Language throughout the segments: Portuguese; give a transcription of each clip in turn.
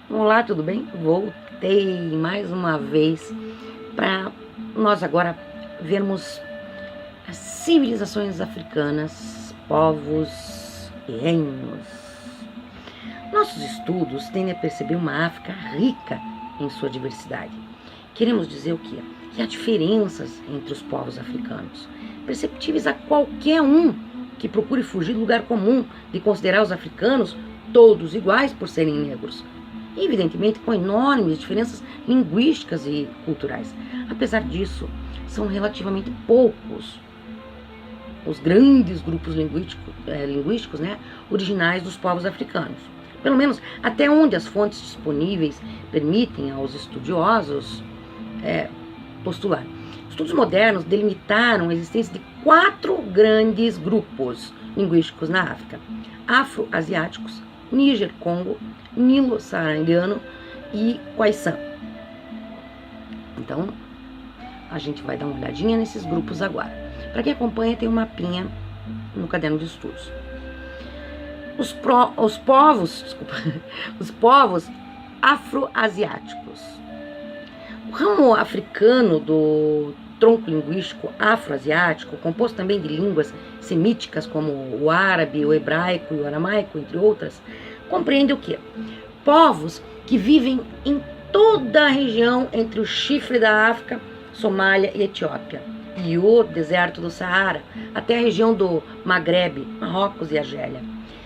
Olá, tudo bem? Voltei mais uma vez para nós agora vermos as civilizações africanas, povos e reinos. Nossos estudos tendem a perceber uma África rica em sua diversidade. Queremos dizer o quê? Que há diferenças entre os povos africanos, perceptíveis a qualquer um que procure fugir do lugar comum de considerar os africanos todos iguais por serem negros. Evidentemente com enormes diferenças linguísticas e culturais. Apesar disso, são relativamente poucos os grandes grupos linguísticos, originais dos povos africanos. Pelo menos até onde as fontes disponíveis permitem aos estudiosos postular. Estudos modernos delimitaram a existência de 4 grandes grupos linguísticos na África: afro-asiáticos, Níger-Congo, Nilo-Saariano e Khoisan. Então, a gente vai dar uma olhadinha nesses grupos agora. Para quem acompanha, tem um mapinha no caderno de estudos. Os povos afro-asiáticos. O ramo africano do tronco linguístico afro-asiático, composto também de línguas semíticas como o árabe, o hebraico e o aramaico, entre outras, compreende o quê? Povos que vivem em toda a região entre o chifre da África, Somália e Etiópia, e o deserto do Saara, até a região do Magrebe, Marrocos e Argélia.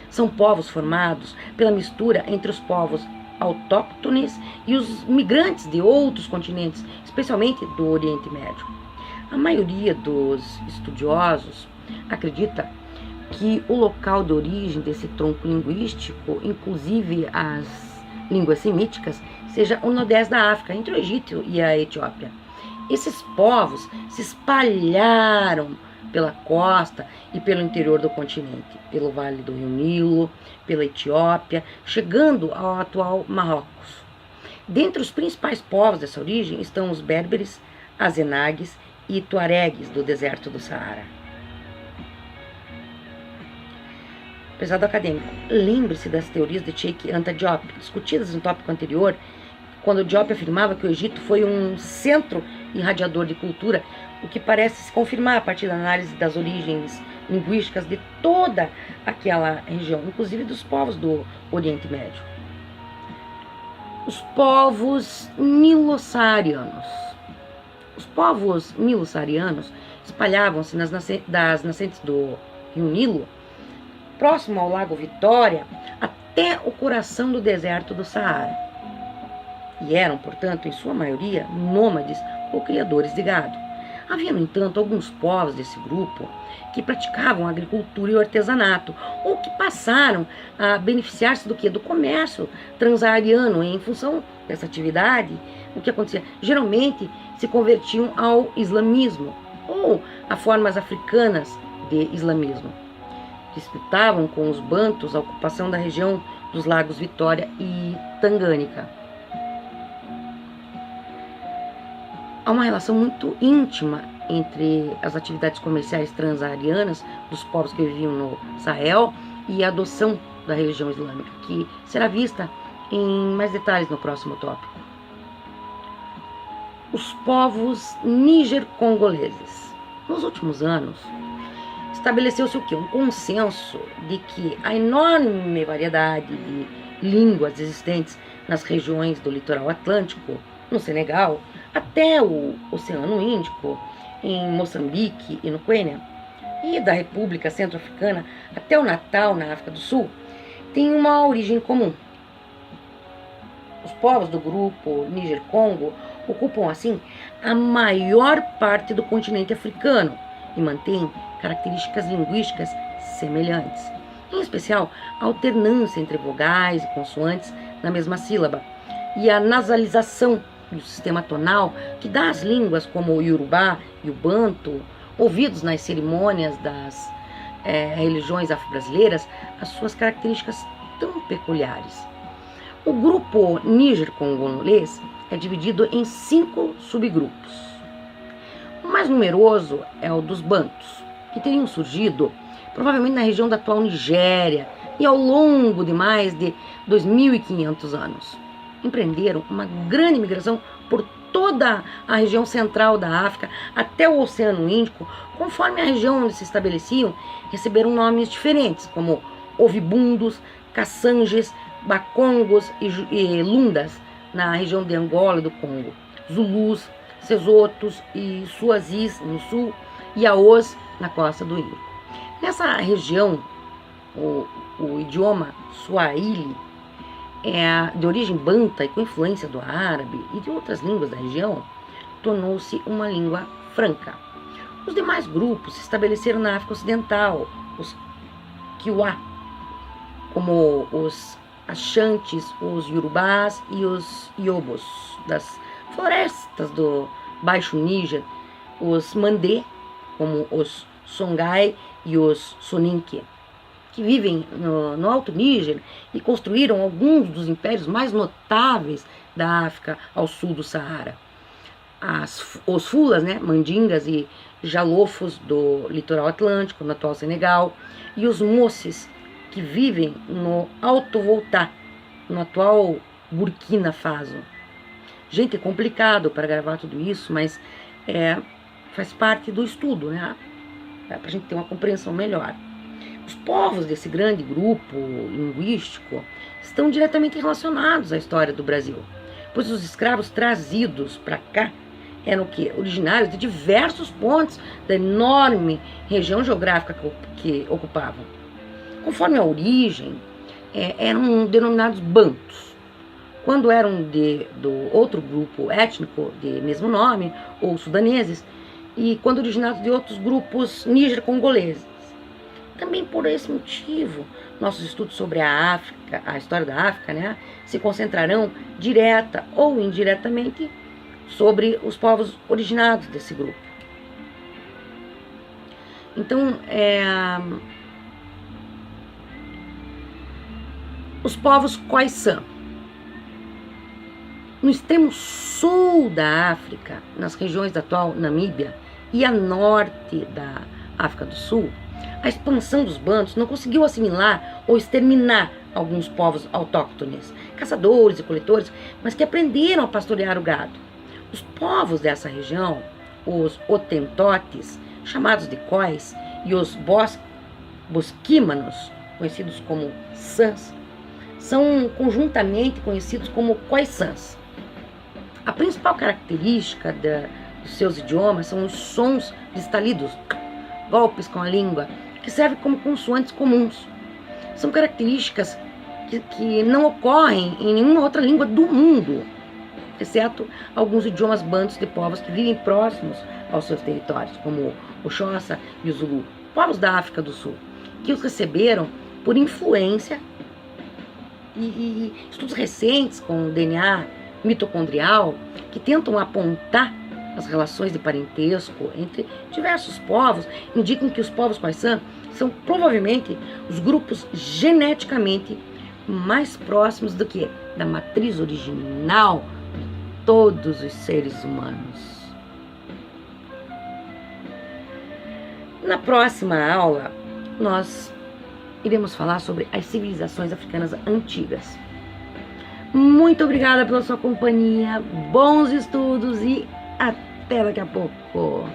São povos formados pela mistura entre os povos autóctones e os migrantes de outros continentes, especialmente do Oriente Médio. A maioria dos estudiosos acredita que o local de origem desse tronco linguístico, inclusive as línguas semíticas, seja o nordeste da África, entre o Egito e a Etiópia. Esses povos se espalharam pela costa e pelo interior do continente, pelo vale do rio Nilo, pela Etiópia, chegando ao atual Marrocos. Dentre os principais povos dessa origem estão os berberes, azenagues e tuaregues do deserto do Saara. Pesado acadêmico, lembre-se das teorias de Cheikh Anta Diop, discutidas no tópico anterior, quando Diop afirmava que o Egito foi um centro irradiador de cultura, o que parece se confirmar a partir da análise das origens linguísticas de toda aquela região, inclusive dos povos do Oriente Médio. Os povos nilo-saarianos. Os povos nilo-saarianos espalhavam-se das nascentes do rio Nilo, próximo ao Lago Vitória, até o coração do deserto do Saara. E eram, portanto, em sua maioria, nômades ou criadores de gado. Havia, no entanto, alguns povos desse grupo que praticavam agricultura e artesanato, ou que passaram a beneficiar-se do quê? Do comércio transsaariano. E, em função dessa atividade, o que acontecia? Geralmente se convertiam ao islamismo, ou a formas africanas de islamismo. Disputavam com os bantus a ocupação da região dos lagos Vitória e Tangânica. Há uma relação muito íntima entre as atividades comerciais transsaarianas dos povos que viviam no Sahel e a adoção da religião islâmica, que será vista em mais detalhes no próximo tópico. Os povos níger-congoleses. Nos últimos anos, estabeleceu-se o quê? Um consenso de que a enorme variedade de línguas existentes nas regiões do litoral atlântico, no Senegal, até o Oceano Índico, em Moçambique e no Quênia, e da República Centro-Africana até o Natal, na África do Sul, tem uma origem comum. Os povos do grupo Níger-Congo ocupam, assim, a maior parte do continente africano e mantêm características linguísticas semelhantes, em especial a alternância entre vogais e consoantes na mesma sílaba e a nasalização do sistema tonal que dá às línguas como o Yorubá e o Banto, ouvidos nas cerimônias das religiões afro-brasileiras, as suas características tão peculiares. O grupo níger-congolês é dividido em 5 subgrupos. O mais numeroso é o dos Bantus, que teriam surgido provavelmente na região da atual Nigéria e ao longo de mais de 2.500 anos. empreenderam uma grande migração por toda a região central da África até o Oceano Índico. Conforme a região onde se estabeleciam, receberam nomes diferentes, como ovibundos, caçanges, bacongos e lundas na região de Angola e do Congo, zulus, sesotos e suazis no sul e aos na costa do Índico. Nessa região, o idioma Swahili é de origem banta e com influência do árabe e de outras línguas da região, tornou-se uma língua franca. Os demais grupos se estabeleceram na África Ocidental, os Kiwa, como os Ashantes, os Yorubás e os Iobos, das florestas do Baixo Níger, os Mandé, como os Songhai e os Soninke, que vivem no Alto Níger e construíram alguns dos impérios mais notáveis da África ao sul do Saara. Os Fulas, Mandingas e Jalofos do litoral atlântico, no atual Senegal, e os Mosses, que vivem no Alto Volta, no atual Burkina Faso. Gente, é complicado para gravar tudo isso, mas faz parte do estudo, para a gente ter uma compreensão melhor. Os povos desse grande grupo linguístico estão diretamente relacionados à história do Brasil, pois os escravos trazidos para cá eram originários de diversos pontos da enorme região geográfica que ocupavam. Conforme a origem, eram denominados bantus. Quando eram do outro grupo étnico de mesmo nome, ou sudaneses, e quando originados de outros grupos níger-congoleses. Também por esse motivo, nossos estudos sobre a África, a história da África, se concentrarão direta ou indiretamente sobre os povos originados desse grupo. Então, os povos quais são? No extremo sul da África, nas regiões da atual Namíbia e a norte da África do Sul, a expansão dos bantos não conseguiu assimilar ou exterminar alguns povos autóctones, caçadores e coletores, mas que aprenderam a pastorear o gado. Os povos dessa região, os Otentotes, chamados de Khois, e os Bosquímanos, conhecidos como Sans, são conjuntamente conhecidos como Khoissans. A principal característica dos seus idiomas são os sons de estalidos, golpes com a língua, que servem como consoantes comuns. São características que não ocorrem em nenhuma outra língua do mundo, exceto alguns idiomas bantos de povos que vivem próximos aos seus territórios, como o Xhosa e o Zulu, povos da África do Sul, que os receberam por influência e estudos recentes com o DNA mitocondrial que tentam apontar as relações de parentesco entre diversos povos, indicam que os povos Khoisan são provavelmente os grupos geneticamente mais próximos do que da matriz original de todos os seres humanos. Na próxima aula, nós iremos falar sobre as civilizações africanas antigas. Muito obrigada pela sua companhia, bons estudos e até daqui a pouco.